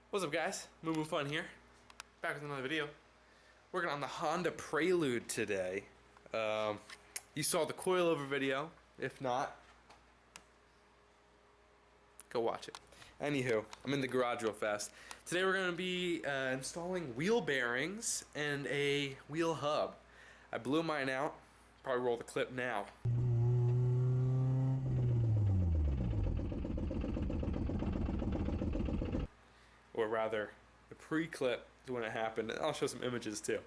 What's up, guys? Moo Fun here, back with another video. Working on the Honda Prelude today. You saw the coilover video. If not, go watch it. Anywho, I'm in the garage real fast. Today we're going to be installing wheel bearings and a wheel hub. I blew mine out. Probably roll the clip now. Or rather, the pre-clip is when it happened. I'll show some images too.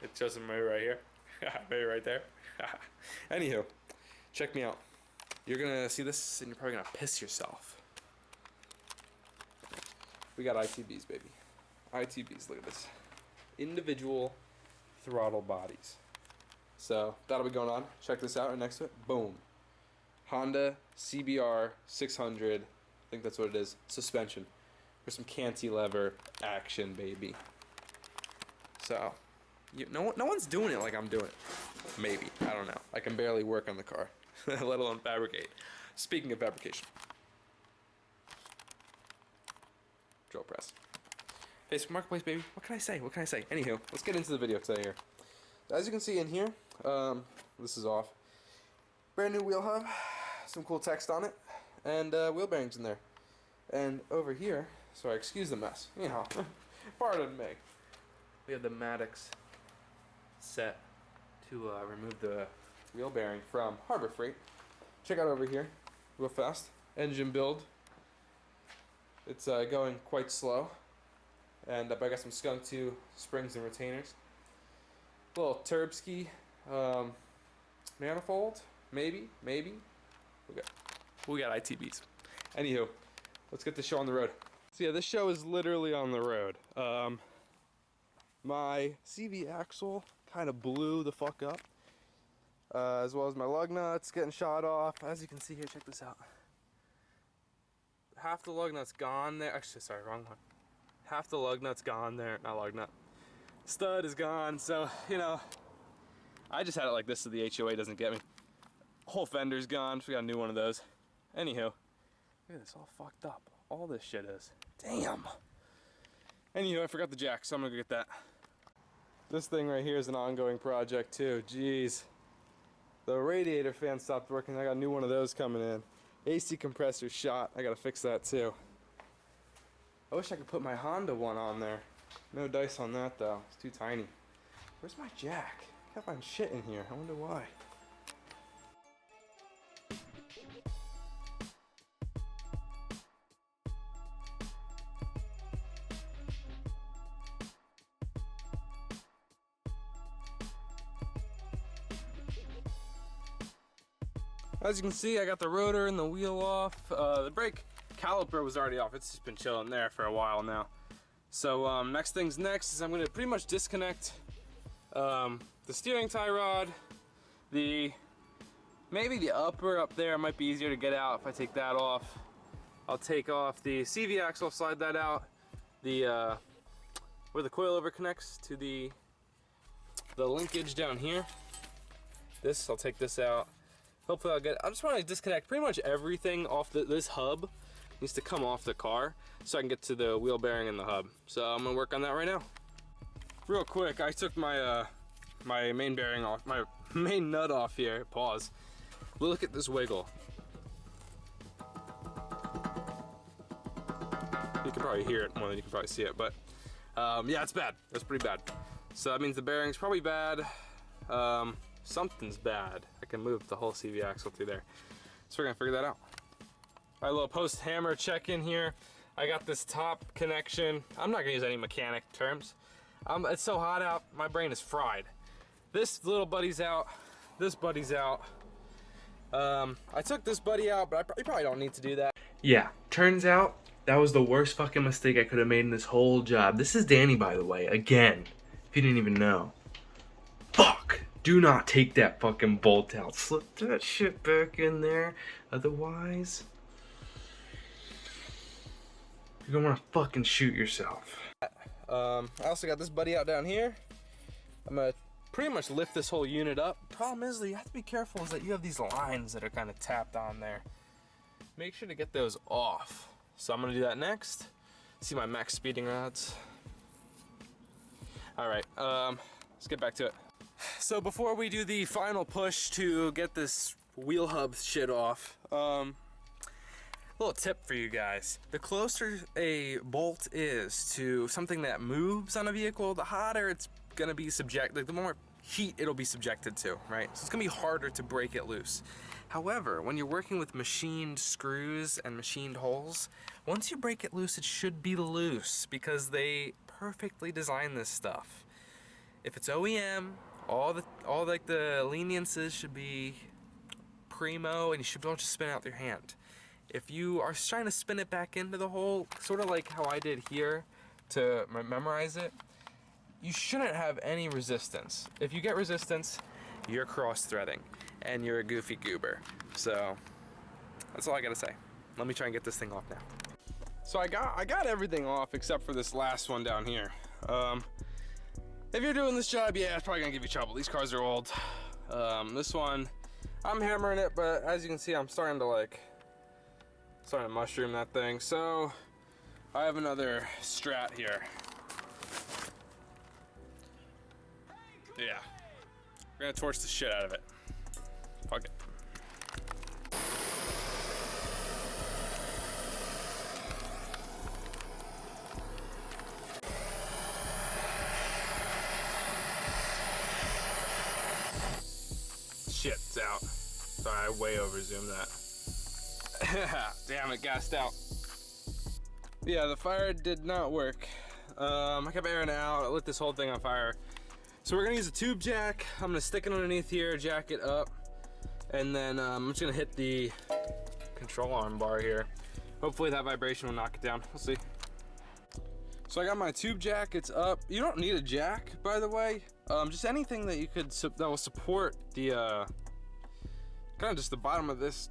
It shows them right here. Maybe right there. Anywho, check me out. You're gonna see this and you're probably gonna piss yourself. We got ITBs, baby. ITBs, look at this. Individual throttle bodies. So that'll be going on. Check this out right next to it. Boom. Honda CBR 600. I think that's what it is. Suspension. For some cantilever action, baby. So, no one's doing it like I'm doing it. Maybe. I don't know. I can barely work on the car, let alone fabricate. Speaking of fabrication. Drill press. Facebook Marketplace, baby. What can I say? What can I say? Anywho, let's get into the video today here. As you can see in here, this is off. Brand new wheel hub. Some cool text on it. And wheel bearings in there. And over here, sorry, excuse the mess. You know, pardon me. We have the Maddox set to remove the wheel bearing from Harbor Freight. Check out over here, real fast. Engine build. It's going quite slow. And I got some Skunk 2 springs and retainers. Little Turbski manifold, maybe. We got ITBs. Anywho. Let's get this show on the road. So yeah, this show is literally on the road. My CV axle kind of blew the fuck up, as well as my lug nuts getting shot off. As you can see here, check this out. Half the lug nuts gone there. Actually, sorry, wrong one. Half the lug nuts gone there. Not lug nut. Stud is gone. So you know, I just had it like this so the HOA doesn't get me. Whole fender's gone. So we got a new one of those. Anywho. Look at this, all fucked up. All this shit is. Damn. Anywho, I forgot the jack, so I'm gonna go get that. This thing right here is an ongoing project too. Jeez. The radiator fan stopped working. I got a new one of those coming in. AC compressor shot. I gotta fix that too. I wish I could put my Honda one on there. No dice on that though. It's too tiny. Where's my jack? I can't find shit in here. I wonder why. As you can see, I got the rotor and the wheel off. The brake caliper was already off. It's just been chilling there for a while now. So next thing's next is I'm going to pretty much disconnect the steering tie rod. Maybe the upper up there might be easier to get out if I take that off. I'll take off the CV axle, slide that out. Where the coilover connects to the linkage down here. I'll take this out. Hopefully I just want to disconnect pretty much everything off this hub. Needs to come off the car so I can get to the wheel bearing and the hub. So I'm gonna work on that right now. Real quick, I took my my main bearing off, my main nut off here. Pause. Look at this wiggle. You can probably hear it more than you can probably see it, but yeah, it's bad. It's pretty bad. So that means the bearing's probably bad. Something's bad. I can move the whole CV axle through there. So we're gonna figure that out. My little post hammer check in here. I got this top connection. I'm not gonna use any mechanic terms. It's so hot out, my brain is fried. This little buddy's out. This buddy's out. I took this buddy out, but you probably don't need to do that. Yeah, turns out that was the worst fucking mistake I could have made in this whole job. This is Danny, by the way, again, if you didn't even know. Fuck! Do not take that fucking bolt out. Slip that shit back in there. Otherwise, you're gonna wanna fucking shoot yourself. I also got this buddy out down here. I'm gonna pretty much lift this whole unit up. Problem is, you have to be careful is that you have these lines that are kind of tapped on there. Make sure to get those off. So I'm gonna do that next. See my max speeding rods. All right, let's get back to it. So before we do the final push to get this wheel hub shit off, little tip for you guys. The closer a bolt is to something that moves on a vehicle, the hotter it's gonna be like the more heat it'll be subjected to, right? So it's gonna be harder to break it loose. However, when you're working with machined screws and machined holes, once you break it loose, it should be loose because they perfectly design this stuff. If it's OEM, all like the leniences should be primo, and you should be able to spin out with your hand. If you are trying to spin it back into the hole, sort of like how I did here to memorize it, you shouldn't have any resistance. If you get resistance, you're cross-threading and you're a goofy goober. So that's all I gotta say. Let me try and get this thing off now. So I got everything off except for this last one down here. If you're doing this job, yeah, it's probably gonna give you trouble. These cars are old. This one, I'm hammering it, but as you can see, I'm starting to mushroom that thing. So I have another Strat here. Yeah, we're gonna torch the shit out of it. Fuck it. Shit, it's out. Sorry, I way over zoomed that. Damn it, gassed out. Yeah, the fire did not work. I kept airing it out. I lit this whole thing on fire. So we're gonna use a tube jack. I'm gonna stick it underneath here, jack it up, and then I'm just gonna hit the control arm bar here. Hopefully that vibration will knock it down. We'll see. So I got my tube jack, it's up. You don't need a jack, by the way. Just anything that you could, that will support the, kind of just the bottom of this,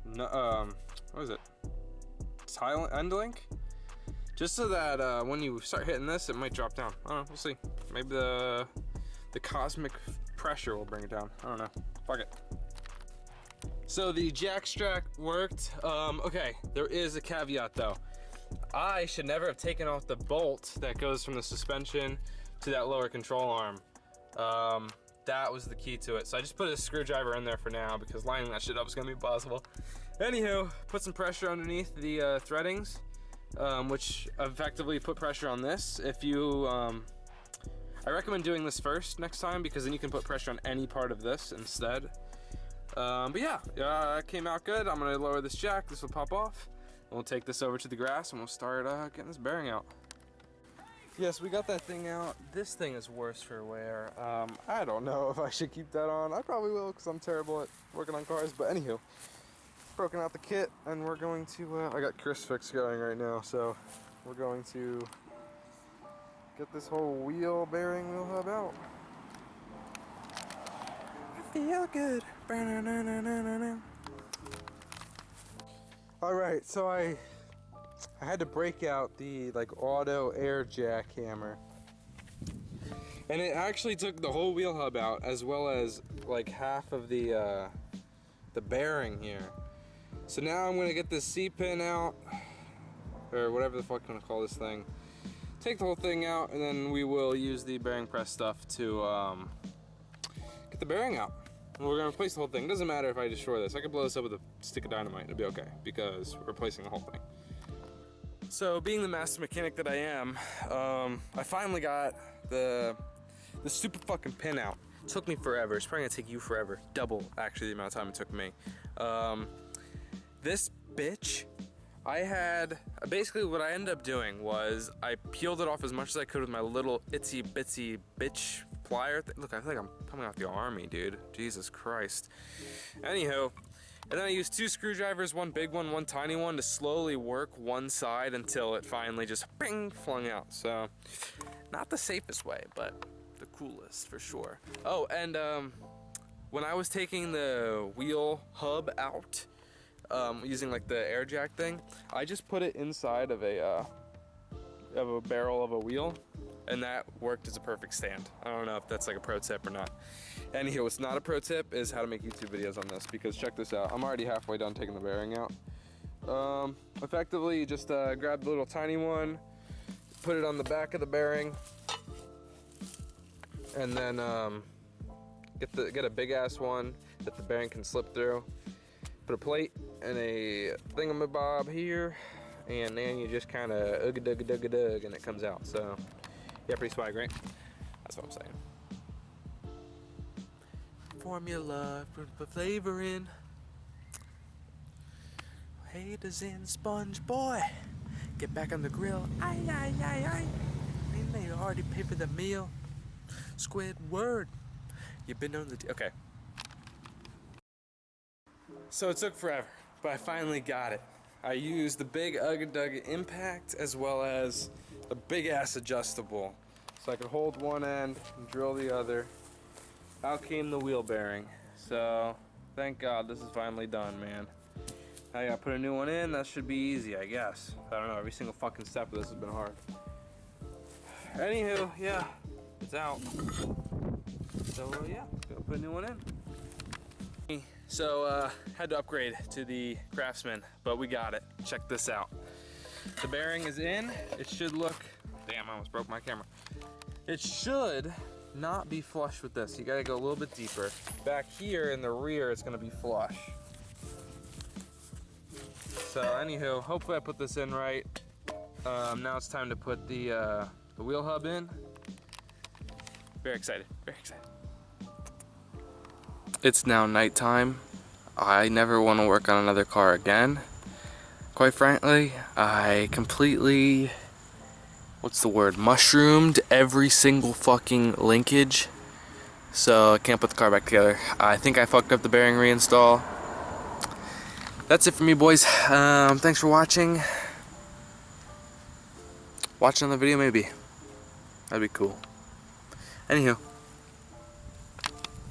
what is it? Tile end link? Just so that when you start hitting this, it might drop down. I don't know, we'll see. Maybe the cosmic pressure will bring it down. I don't know, fuck it. So the jack strap worked. Okay, there is a caveat though. I should never have taken off the bolt that goes from the suspension to that lower control arm. That was the key to it. So I just put a screwdriver in there for now because lining that shit up is gonna be impossible. Anywho, put some pressure underneath the threadings, which effectively put pressure on this. If you, I recommend doing this first next time because then you can put pressure on any part of this instead. But yeah, it came out good. I'm gonna lower this jack, this will pop off. We'll take this over to the grass and we'll start getting this bearing out. Yes, we got that thing out. This thing is worse for wear. I don't know if I should keep that on. I probably will because I'm terrible at working on cars, but anywho. Broken out the kit and we're going to, I got Chris Fix going right now, so we're going to get this whole wheel hub out. I feel good. Alright, so I had to break out the auto air jack hammer. And it actually took the whole wheel hub out as well as half of the bearing here. So now I'm gonna get this C-pin out, or whatever the fuck you wanna call this thing. Take the whole thing out and then we will use the bearing press stuff to get the bearing out. And we're gonna replace the whole thing. It doesn't matter if I destroy this. I could blow this up with a stick of dynamite and it'll be okay because we're replacing the whole thing. So being the master mechanic that I am, I finally got the stupid fucking pin out. It took me forever. It's probably gonna take you forever. Double actually the amount of time it took me. This bitch, I had, basically what I ended up doing was I peeled it off as much as I could with my little itsy bitsy bitch plier. Look, I feel like I'm coming out the army, dude. Jesus Christ. Anywho, and then I used 2 screwdrivers, one big one, one tiny one, to slowly work one side until it finally just bing, flung out. So, not the safest way, but the coolest for sure. Oh, and when I was taking the wheel hub out, using the air jack thing, I just put it inside of a barrel of a wheel, and that worked as a perfect stand. I don't know if that's a pro tip or not. Anywho, what's not a pro tip is how to make YouTube videos on this, because check this out. I'm already halfway done taking the bearing out. Effectively, you just grab the little tiny one, put it on the back of the bearing, and then get a big ass one that the bearing can slip through. Put a plate and a thingamabob here, and then you just kind of ugga-dugga-dugga-dug, and it comes out. So, yeah, pretty swag, right? That's what I'm saying. Formula, put flavor in. Haters in Sponge Boy, get back on the grill. Aye, aye, aye, aye. Ain't they already paid for the meal? Squidward, you've been on the okay. So it took forever, but I finally got it. I used the big Ugga Dugga Impact as well as the big ass adjustable, so I could hold one end and drill the other. Out came the wheel bearing. So thank God this is finally done, man. I gotta put a new one in. That should be easy, I guess. I don't know, every single fucking step of this has been hard. Anywho, yeah, it's out. So yeah, gonna put a new one in. So had to upgrade to the Craftsman, but we got it. Check this out. The bearing is in. It should look, damn, I almost broke my camera. It should not be flush with this. You gotta go a little bit deeper. Back here in the rear, it's gonna be flush. So anywho, hopefully I put this in right. Now it's time to put the wheel hub in. Very excited, very excited. It's now nighttime. I never want to work on another car again. Quite frankly, I completely, what's the word, mushroomed every single fucking linkage. So I can't put the car back together. I think I fucked up the bearing reinstall. That's it for me, boys. Thanks for watching. Watch another video maybe. That'd be cool. Anywho.